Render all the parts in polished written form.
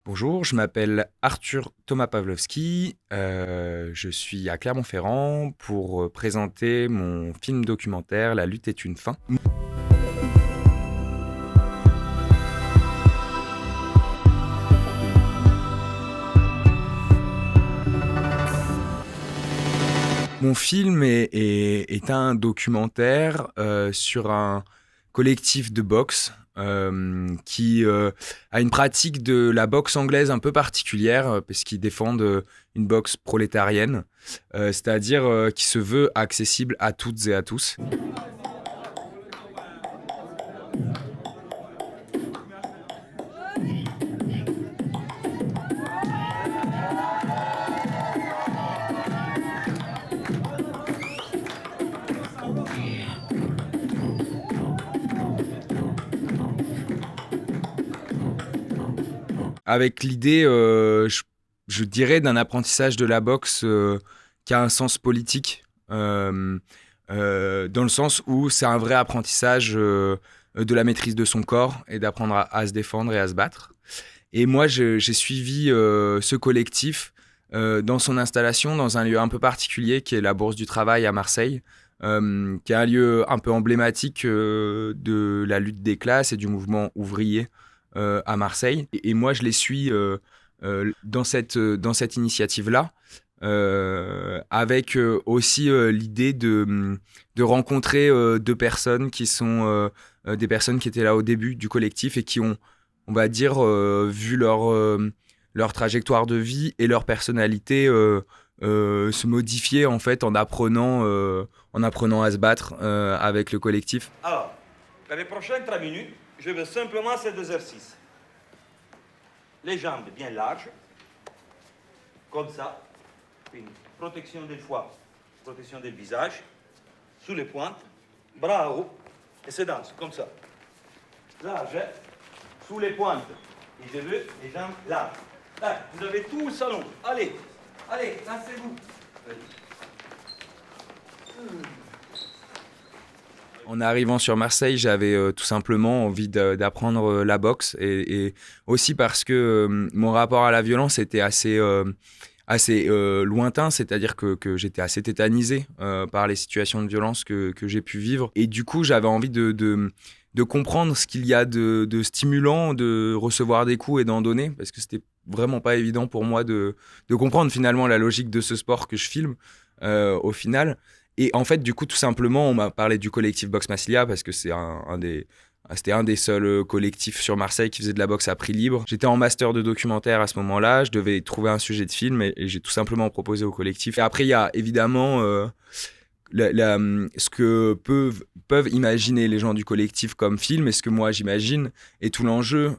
Bonjour, je m'appelle Arthur Thomas Pawlowski. Je suis à Clermont-Ferrand pour présenter mon film documentaire La lutte est une fin. Mon film est un documentaire sur un collectif de boxe qui a une pratique de la boxe anglaise un peu particulière parce qu'ils défendent une boxe prolétarienne, c'est-à-dire qui se veut accessible à toutes et à tous. Avec l'idée, je dirais, d'un apprentissage de la boxe qui a un sens politique, dans le sens où c'est un vrai apprentissage de la maîtrise de son corps et d'apprendre à se défendre et à se battre. Et moi, j'ai suivi ce collectif dans son installation dans un lieu un peu particulier qui est la Bourse du Travail à Marseille, qui est un lieu un peu emblématique de la lutte des classes et du mouvement ouvrier à Marseille. Et moi, je les suis dans cette initiative-là, avec aussi l'idée de rencontrer deux personnes qui sont des personnes qui étaient là au début du collectif et qui ont, on va dire, vu leur trajectoire de vie et leur personnalité se modifier en fait en apprenant à se battre avec le collectif. Alors, dans les prochaines 3 minutes, je veux simplement cet exercice. Les jambes bien larges, comme ça. Une protection des foies, protection du visage, sous les pointes, bras haut, et se danse, comme ça. Large, hein? Sous les pointes. Et je veux les jambes larges. Là, vous avez tout le salon. Allez, allez, lancez-vous. En arrivant sur Marseille, j'avais tout simplement envie d'apprendre la boxe et aussi parce que mon rapport à la violence était assez lointain, c'est-à-dire que j'étais assez tétanisé par les situations de violence que j'ai pu vivre. Et du coup, j'avais envie de comprendre ce qu'il y a de stimulant de recevoir des coups et d'en donner, parce que c'était vraiment pas évident pour moi de comprendre finalement la logique de ce sport que je filme au final. Et en fait, du coup, tout simplement, on m'a parlé du collectif Box Massilia parce que c'était un des seuls collectifs sur Marseille qui faisait de la boxe à prix libre. J'étais en master de documentaire à ce moment-là, je devais trouver un sujet de film et j'ai tout simplement proposé au collectif. Et après, il y a évidemment ce que peuvent imaginer les gens du collectif comme film et ce que moi j'imagine. Et tout l'enjeu,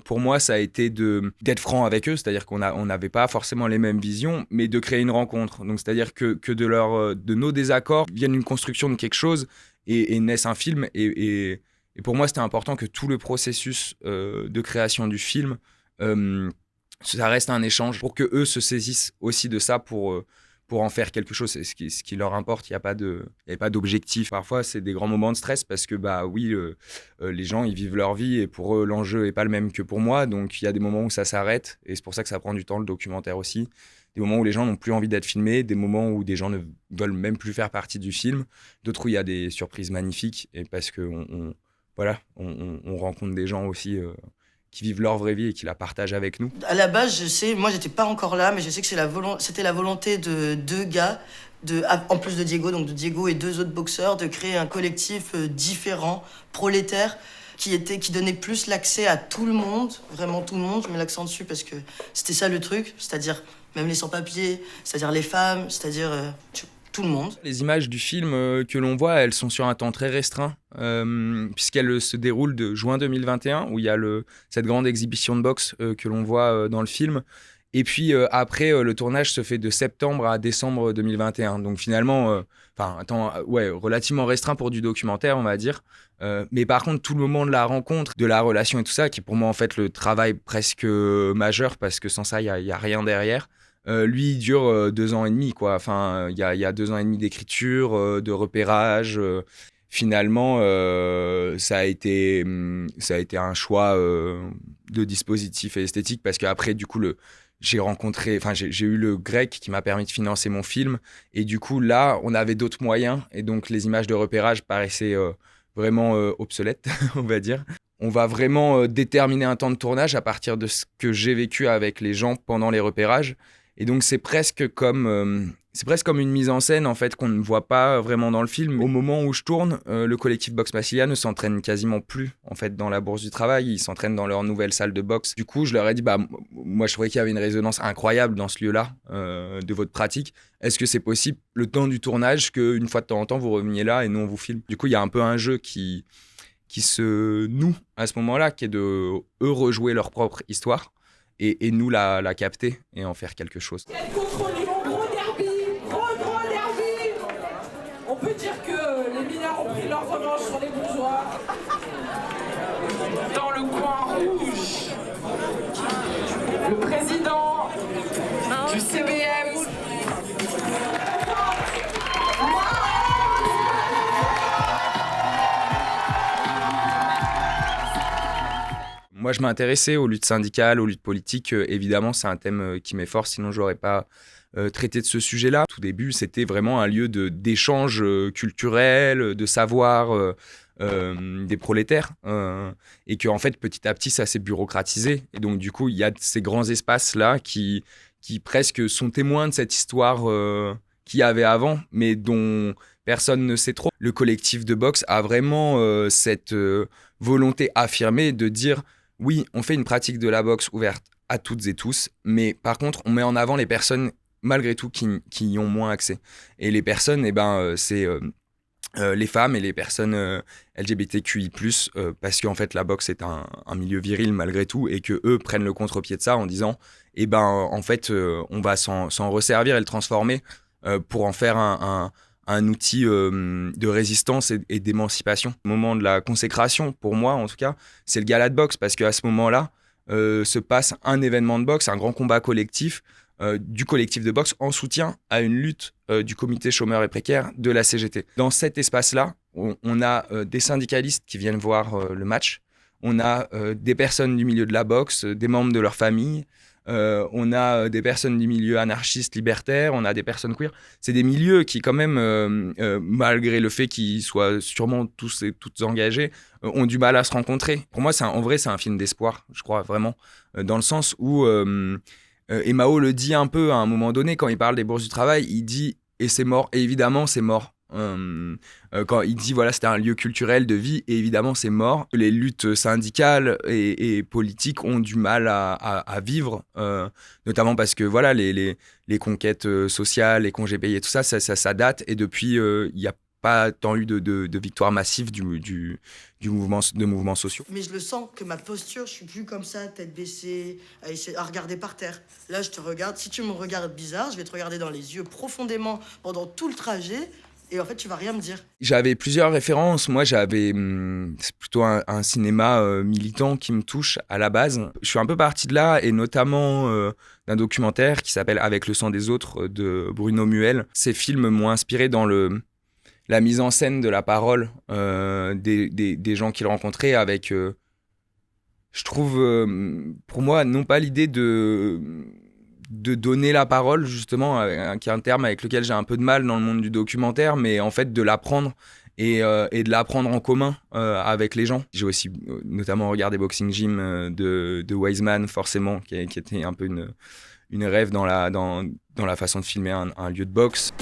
pour moi, ça a été d'être franc avec eux, c'est-à-dire on n'avait pas forcément les mêmes visions, mais de créer une rencontre. Donc, c'est-à-dire que de nos désaccords vienne une construction de quelque chose et naisse un film. Et pour moi, c'était important que tout le processus de création du film, ça reste un échange pour que eux se saisissent aussi de ça pour en faire quelque chose. C'est ce qui leur importe. Il y a pas d'objectif. Parfois, c'est des grands moments de stress parce que, bah oui, les gens, ils vivent leur vie et pour eux, l'enjeu est pas le même que pour moi. Donc, il y a des moments où ça s'arrête et c'est pour ça que ça prend du temps, le documentaire aussi. Des moments où les gens n'ont plus envie d'être filmés, des moments où des gens ne veulent même plus faire partie du film. D'autres où il y a des surprises magnifiques et parce que voilà, on rencontre des gens aussi qui vivent leur vraie vie et qui la partagent avec nous. À la base, je sais, moi j'étais pas encore là, mais je sais que c'était la volonté de deux gars, en plus de Diego, donc de Diego et deux autres boxeurs, de créer un collectif différent, prolétaire, qui donnait plus l'accès à tout le monde, vraiment tout le monde, je mets l'accent dessus parce que c'était ça le truc, c'est-à-dire même les sans-papiers, c'est-à-dire les femmes, c'est-à-dire tout le monde. Les images du film que l'on voit, elles sont sur un temps très restreint, puisqu'elles se déroulent de juin 2021, où il y a cette grande exhibition de boxe que l'on voit dans le film. Et puis après, le tournage se fait de septembre à décembre 2021. Donc finalement, ouais, relativement restreint pour du documentaire, on va dire. Mais par contre, tout le moment de la rencontre, de la relation et tout ça, qui est pour moi en fait le travail presque majeur, parce que sans ça, il y a rien derrière. Lui, il dure 2 ans et demi, quoi. Enfin, il y a 2 ans et demi d'écriture, de repérage. finalement, ça a été un choix de dispositif et esthétique parce qu'après, du coup, j'ai eu le grec qui m'a permis de financer mon film. Et du coup, là, on avait d'autres moyens. Et donc, les images de repérage paraissaient vraiment obsolètes, on va dire. On va vraiment déterminer un temps de tournage à partir de ce que j'ai vécu avec les gens pendant les repérages. Et donc, c'est presque comme une mise en scène, en fait, qu'on ne voit pas vraiment dans le film. Au moment où je tourne, le collectif Boxe Massilia ne s'entraîne quasiment plus, en fait, dans la Bourse du Travail. Ils s'entraînent dans leur nouvelle salle de boxe. Du coup, je leur ai dit, moi, je trouvais qu'il y avait une résonance incroyable dans ce lieu-là, de votre pratique. Est-ce que c'est possible, le temps du tournage, qu'une fois de temps en temps, vous reveniez là et nous, on vous filme? Du coup, il y a un peu un jeu qui se noue à ce moment-là, qui est de, eux, rejouer leur propre histoire et nous la capter et en faire quelque chose. On peut dire que les mineurs ont pris leur revanche sur les bourgeois. Dans le coin rouge, le président du CBM. Moi, je m'intéressais aux luttes syndicales, aux luttes politiques. Évidemment, c'est un thème qui m'est fort, sinon je n'aurais pas traité de ce sujet-là. Tout début, c'était vraiment un lieu d'échange culturel, de savoir des prolétaires. Et qu'en fait, petit à petit, ça s'est bureaucratisé. Et donc, du coup, il y a ces grands espaces-là qui presque sont témoins de cette histoire qu'il y avait avant, mais dont personne ne sait trop. Le collectif de boxe a vraiment cette volonté affirmée de dire oui, on fait une pratique de la boxe ouverte à toutes et tous, mais par contre, on met en avant les personnes, malgré tout, qui y ont moins accès. Et les personnes, c'est les femmes et les personnes LGBTQI+, parce qu'en fait, la boxe est un milieu viril, malgré tout, et qu'eux prennent le contre-pied de ça en disant, en fait, on va s'en resservir et le transformer pour en faire un outil de résistance et d'émancipation. Au moment de la consécration, pour moi en tout cas, c'est le gala de boxe, parce qu'à ce moment-là, se passe un événement de boxe, un grand combat collectif, du collectif de boxe en soutien à une lutte du comité chômeurs et précaires de la CGT. Dans cet espace-là, on a des syndicalistes qui viennent voir le match, on a des personnes du milieu de la boxe, des membres de leur famille, on a des personnes du milieu anarchiste libertaire, on a des personnes queer. C'est des milieux qui quand même, malgré le fait qu'ils soient sûrement tous et toutes engagés, ont du mal à se rencontrer. Pour moi, en vrai, c'est un film d'espoir, je crois vraiment, dans le sens où et Mao le dit un peu à un moment donné quand il parle des bourses du travail, il dit et c'est mort, et évidemment c'est mort. Quand il dit voilà, c'était un lieu culturel de vie, et évidemment c'est mort. Les luttes syndicales et politiques ont du mal à vivre, notamment parce que voilà, les conquêtes sociales, les congés payés, tout ça, ça date, et depuis il n'y a pas tant eu de victoire massive du mouvement, de mouvements sociaux. Mais je le sens que ma posture, je suis plus comme ça, tête baissée, à regarder par terre. Là, je te regarde. Si tu me regardes bizarre, je vais te regarder dans les yeux profondément pendant tout le trajet. Et en fait, tu vas rien me dire. J'avais plusieurs références. Moi, c'est plutôt un cinéma militant qui me touche à la base. Je suis un peu parti de là, et notamment d'un documentaire qui s'appelle Avec le sang des autres de Bruno Muel. Ces films m'ont inspiré dans la mise en scène de la parole des gens qu'il rencontrait, avec, je trouve, pour moi, non pas l'idée de donner la parole, justement, qui est un terme avec lequel j'ai un peu de mal dans le monde du documentaire, mais en fait de l'apprendre et de l'apprendre en commun avec les gens. J'ai aussi notamment regardé Boxing Gym de Wiseman, forcément, qui était un peu une rêve dans la façon de filmer un lieu de boxe.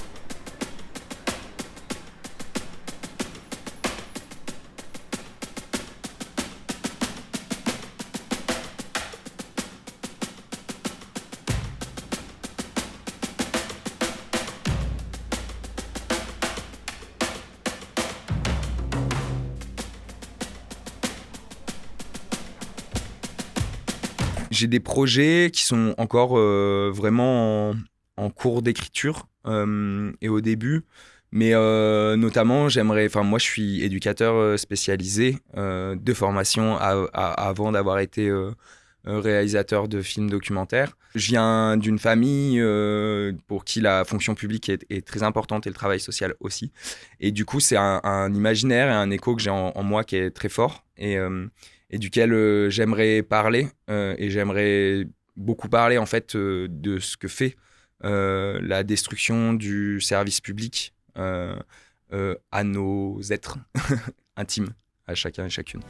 J'ai des projets qui sont encore vraiment en cours d'écriture et au début, mais notamment moi je suis éducateur spécialisé de formation avant d'avoir été réalisateur de films documentaires. Je viens d'une famille pour qui la fonction publique est très importante et le travail social aussi. Et du coup, c'est un imaginaire et un écho que j'ai en moi qui est très fort et duquel j'aimerais parler. Et j'aimerais beaucoup parler en fait de ce que fait la destruction du service public à nos êtres intimes, à chacun et chacune.